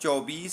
24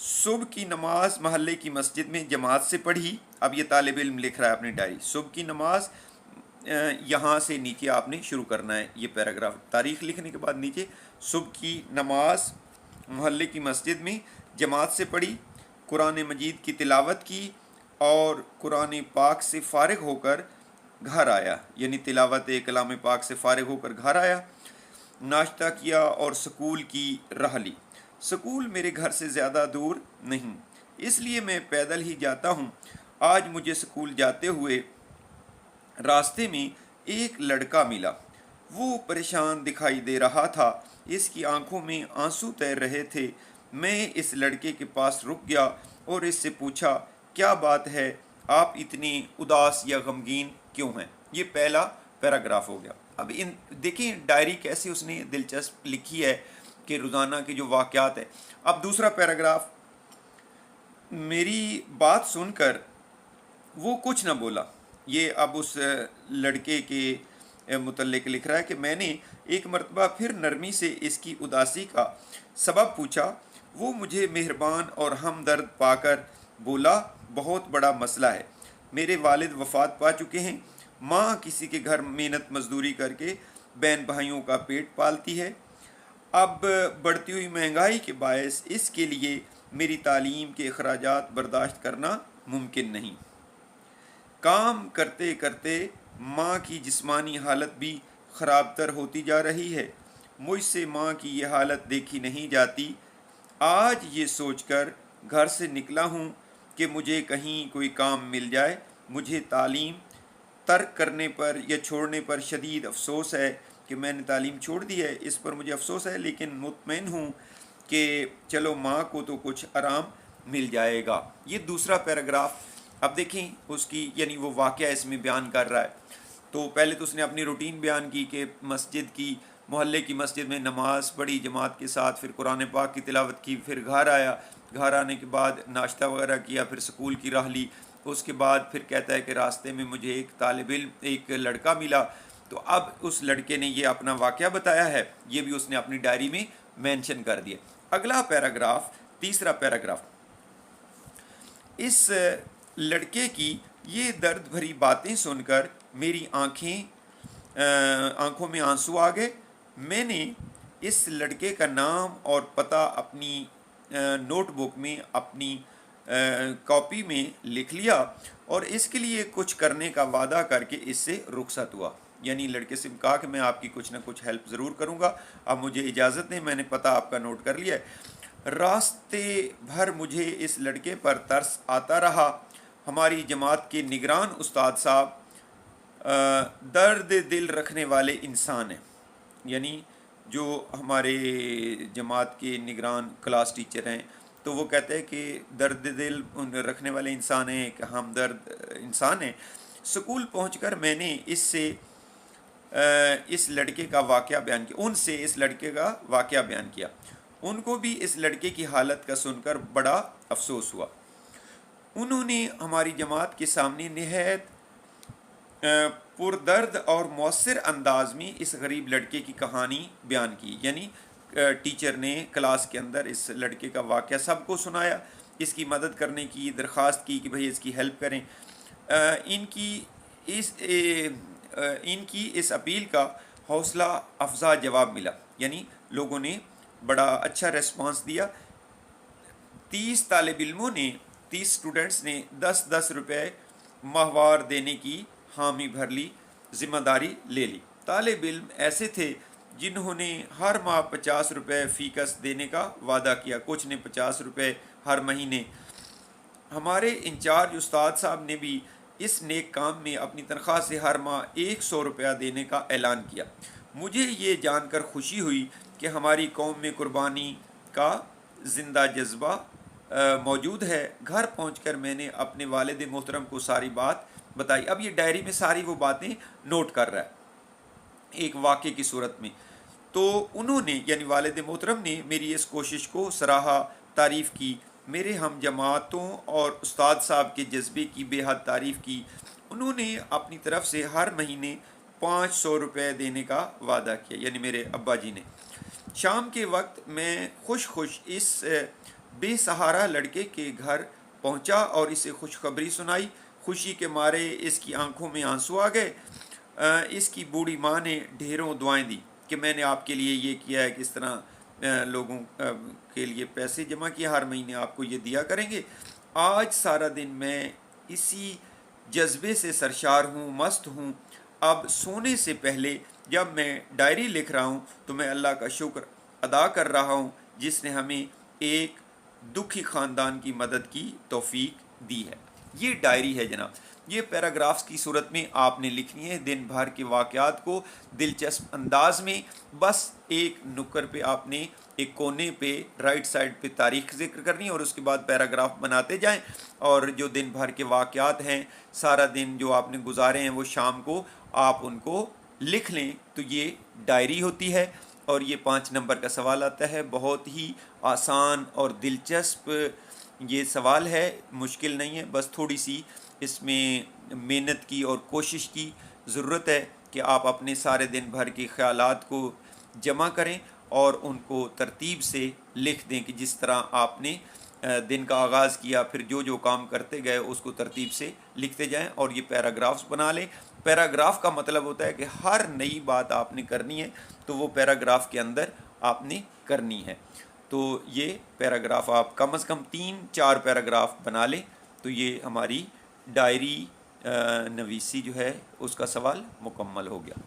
صبح کی نماز محلے کی مسجد میں جماعت سے پڑھی. اب یہ طالب علم لکھ رہا ہے اپنی ڈائری. صبح کی نماز یہاں سے نیچے آپ نے شروع کرنا ہے یہ پیراگراف. تاریخ لکھنے کے بعد نیچے صبح کی نماز محلے کی مسجد میں جماعت سے پڑھی, قرآن مجید کی تلاوت کی اور قرآن پاک سے فارغ ہو کر گھر آیا. یعنی تلاوت کلام پاک سے فارغ ہو کر گھر آیا. ناشتہ کیا اور سکول کی راہ لی. سکول میرے گھر سے زیادہ دور نہیں, اس لیے میں پیدل ہی جاتا ہوں. آج مجھے سکول جاتے ہوئے راستے میں ایک لڑکا ملا. وہ پریشان دکھائی دے رہا تھا, اس کی آنکھوں میں آنسو تیر رہے تھے. میں اس لڑکے کے پاس رک گیا اور اس سے پوچھا, کیا بات ہے, آپ اتنی اداس یا غمگین کیوں ہیں؟ یہ پہلا پیراگراف ہو گیا. اب دیکھیں ڈائری کیسے اس نے دلچسپ لکھی ہے کہ روزانہ کے جو واقعات ہیں. اب دوسرا پیراگراف, میری بات سن کر وہ کچھ نہ بولا. یہ اب اس لڑکے کے متعلق لکھ رہا ہے کہ میں نے ایک مرتبہ پھر نرمی سے اس کی اداسی کا سبب پوچھا. وہ مجھے مہربان اور ہمدرد پا کر بولا, بہت بڑا مسئلہ ہے. میرے والد وفات پا چکے ہیں. ماں کسی کے گھر محنت مزدوری کر کے بہن بھائیوں کا پیٹ پالتی ہے. اب بڑھتی ہوئی مہنگائی کے باعث اس کے لیے میری تعلیم کے اخراجات برداشت کرنا ممکن نہیں. کام کرتے کرتے ماں کی جسمانی حالت بھی خراب تر ہوتی جا رہی ہے. مجھ سے ماں کی یہ حالت دیکھی نہیں جاتی. آج یہ سوچ کر گھر سے نکلا ہوں کہ مجھے کہیں کوئی کام مل جائے. مجھے تعلیم ترک کرنے پر یا چھوڑنے پر شدید افسوس ہے کہ میں نے تعلیم چھوڑ دی ہے. اس پر مجھے افسوس ہے, لیکن مطمئن ہوں کہ چلو ماں کو تو کچھ آرام مل جائے گا. یہ دوسرا پیراگراف. اب دیکھیں اس کی یعنی وہ واقعہ اس میں بیان کر رہا ہے. تو پہلے تو اس نے اپنی روٹین بیان کی کہ مسجد کی محلے کی مسجد میں نماز پڑھی جماعت کے ساتھ, پھر قرآن پاک کی تلاوت کی, پھر گھر آیا, گھر آنے کے بعد ناشتہ وغیرہ کیا, پھر سکول کی راہ لی. اس کے بعد پھر کہتا ہے کہ راستے میں مجھے ایک طالب علم ایک لڑکا ملا. تو اب اس لڑکے نے یہ اپنا واقعہ بتایا ہے, یہ بھی اس نے اپنی ڈائری میں مینشن کر دیا. اگلا پیراگراف, تیسرا پیراگراف. اس لڑکے کی یہ درد بھری باتیں سن کر میری آنکھوں میں آنسو آ گئے. میں نے اس لڑکے کا نام اور پتہ اپنی نوٹ بک میں اپنی کاپی میں لکھ لیا اور اس کے لیے کچھ کرنے کا وعدہ کر کے اس سے رخصت ہوا. یعنی لڑکے سے کہا کہ میں آپ کی کچھ نہ کچھ ہیلپ ضرور کروں گا, اب مجھے اجازت نہیں, میں نے پتہ آپ کا نوٹ کر لیا ہے. راستے بھر مجھے اس لڑکے پر ترس آتا رہا. ہماری جماعت کے نگران استاد صاحب درد دل رکھنے والے انسان ہیں. یعنی جو ہمارے جماعت کے نگران کلاس ٹیچر ہیں تو وہ کہتے ہیں کہ درد دل رکھنے والے انسان ہیں, کہ ہمدرد انسان ہیں. سکول پہنچ کر میں نے اس لڑکے کا واقعہ بیان کیا, ان سے اس لڑکے کا واقعہ بیان کیا. ان کو بھی اس لڑکے کی حالت کا سن کر بڑا افسوس ہوا. انہوں نے ہماری جماعت کے سامنے نہایت پردرد اور مؤثر انداز میں اس غریب لڑکے کی کہانی بیان کی. یعنی ٹیچر نے کلاس کے اندر اس لڑکے کا واقعہ سب کو سنایا, اس کی مدد کرنے کی درخواست کی کہ بھئی اس کی ہیلپ کریں. ان کی اس اپیل کا حوصلہ افزا جواب ملا. یعنی لوگوں نے بڑا اچھا ریسپانس دیا. 30 طالب علموں نے 30 اسٹوڈنٹس نے 10-10 روپے ماہوار دینے کی حامی بھر لی, ذمہ داری لے لی. طالب علم ایسے تھے جنہوں نے ہر ماہ 50 روپے فیکس دینے کا وعدہ کیا, کچھ نے 50 روپے ہر مہینے. ہمارے انچارج استاد صاحب نے بھی اس نیک کام میں اپنی تنخواہ سے ہر ماہ 100 روپیہ دینے کا اعلان کیا. مجھے یہ جان کر خوشی ہوئی کہ ہماری قوم میں قربانی کا زندہ جذبہ موجود ہے. گھر پہنچ کر میں نے اپنے والد محترم کو ساری بات بتائی. اب یہ ڈائری میں ساری وہ باتیں نوٹ کر رہا ہے ایک واقعے کی صورت میں. تو انہوں نے یعنی والد محترم نے میری اس کوشش کو سراہا, تعریف کی. میرے ہم جماعتوں اور استاد صاحب کے جذبے کی بے حد تعریف کی. انہوں نے اپنی طرف سے ہر مہینے 500 روپے دینے کا وعدہ کیا, یعنی میرے ابا جی نے. شام کے وقت میں خوش اس بے سہارا لڑکے کے گھر پہنچا اور اسے خوشخبری سنائی۔ خوشی کے مارے اس کی آنکھوں میں آنسو آ گئے۔ اس کی بوڑھی ماں نے ڈھیروں دعائیں دی کہ میں نے آپ کے لیے یہ کیا ہے، کس طرح لوگوں کے لیے پیسے جمع کیے، ہر مہینے آپ کو یہ دیا کریں گے۔ آج سارا دن میں اسی جذبے سے سرشار ہوں، مست ہوں۔ اب سونے سے پہلے جب میں ڈائری لکھ رہا ہوں تو میں اللہ کا شکر ادا کر رہا ہوں جس نے ہمیں ایک دکھی خاندان کی مدد کی توفیق دی ہے۔ یہ ڈائری ہے جناب، یہ پیراگرافز کی صورت میں آپ نے لکھنی ہے، دن بھر کے واقعات کو دلچسپ انداز میں۔ بس ایک نکر پہ آپ نے ایک کونے پہ رائٹ سائڈ پہ تاریخ ذکر کرنی ہے اور اس کے بعد پیراگراف بناتے جائیں، اور جو دن بھر کے واقعات ہیں، سارا دن جو آپ نے گزارے ہیں، وہ شام کو آپ ان کو لکھ لیں تو یہ ڈائری ہوتی ہے۔ اور یہ 5 نمبر کا سوال آتا ہے، بہت ہی آسان اور دلچسپ یہ سوال ہے، مشکل نہیں ہے، بس تھوڑی سی اس میں محنت کی اور کوشش کی ضرورت ہے کہ آپ اپنے سارے دن بھر کے خیالات کو جمع کریں اور ان کو ترتیب سے لکھ دیں کہ جس طرح آپ نے دن کا آغاز کیا، پھر جو جو کام کرتے گئے اس کو ترتیب سے لکھتے جائیں اور یہ پیراگرافز بنا لیں۔ پیراگراف کا مطلب ہوتا ہے کہ ہر نئی بات آپ نے کرنی ہے تو وہ پیراگراف کے اندر آپ نے کرنی ہے۔ تو یہ پیراگراف آپ کم از کم 3-4 پیراگراف بنا لیں تو یہ ہماری ڈائری نویسی جو ہے اس کا سوال مکمل ہو گیا۔